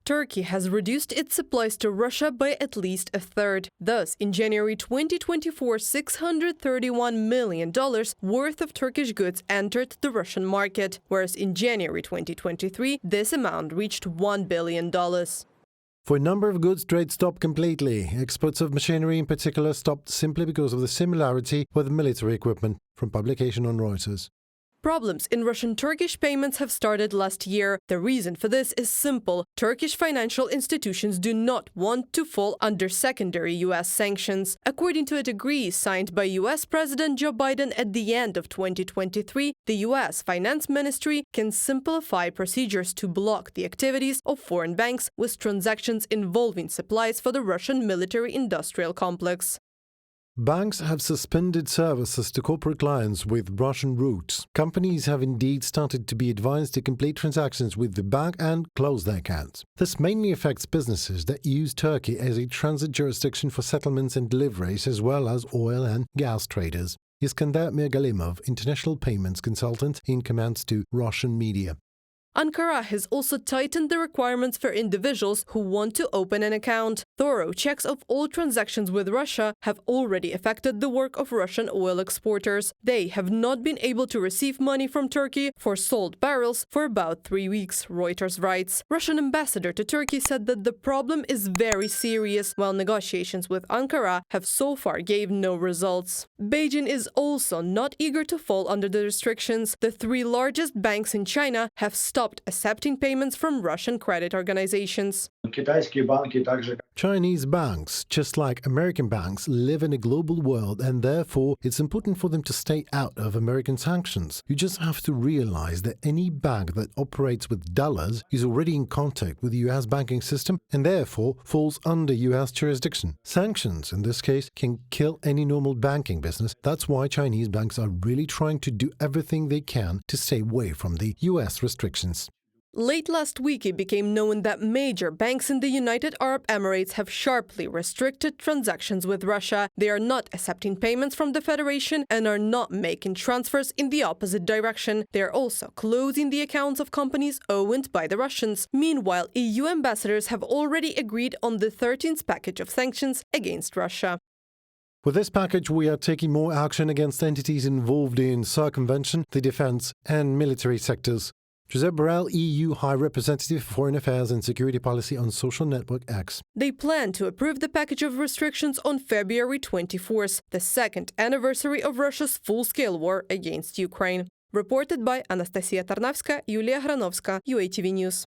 Turkey has reduced its supplies to Russia by at least a third. Thus, in January 2024, $631 million worth of Turkish goods entered the Russian market, whereas in January 2023, this amount reached $1 billion. For a number of goods, trade stopped completely. Exports of machinery in particular stopped simply because of the similarity with military equipment, from publication on Reuters. Problems in Russian-Turkish payments have started last year. The reason for this is simple. Turkish financial institutions do not want to fall under secondary U.S. sanctions. According to a decree signed by U.S. President Joe Biden at the end of 2023, the U.S. Finance Ministry can simplify procedures to block the activities of foreign banks with transactions involving supplies for the Russian military-industrial complex. Banks have suspended services to corporate clients with Russian roots. Companies have indeed started to be advised to complete transactions with the bank and close their accounts. This mainly affects businesses that use Turkey as a transit jurisdiction for settlements and deliveries, as well as oil and gas traders. Iskandar Mirgalimov, international payments consultant, in comments to Russian media. Ankara has also tightened the requirements for individuals who want to open an account. Thorough checks of all transactions with Russia have already affected the work of Russian oil exporters. They have not been able to receive money from Turkey for sold barrels for about 3 weeks, Reuters writes. Russian ambassador to Turkey said that the problem is very serious, while negotiations with Ankara have so far gave no results. Beijing is also not eager to fall under the restrictions. The 3 largest banks in China have stopped accepting payments from Russian credit organizations. Chinese banks, just like American banks, live in a global world, and therefore it's important for them to stay out of American sanctions. You just have to realize that any bank that operates with dollars is already in contact with the US banking system and therefore falls under US jurisdiction. Sanctions, in this case, can kill any normal banking business. That's why Chinese banks are really trying to do everything they can to stay away from the US restrictions. Late last week, it became known that major banks in the United Arab Emirates have sharply restricted transactions with Russia. They are not accepting payments from the Federation and are not making transfers in the opposite direction. They are also closing the accounts of companies owned by the Russians. Meanwhile, EU ambassadors have already agreed on the 13th package of sanctions against Russia. With this package, we are taking more action against entities involved in circumvention, the defense and military sectors. Josep Borrell, EU High Representative for Foreign Affairs and Security Policy on social network X. They plan to approve the package of restrictions on February 24th, the second anniversary of Russia's full-scale war against Ukraine. Reported by Anastasia Tarnavska, Yulia Hranovska, UATV News.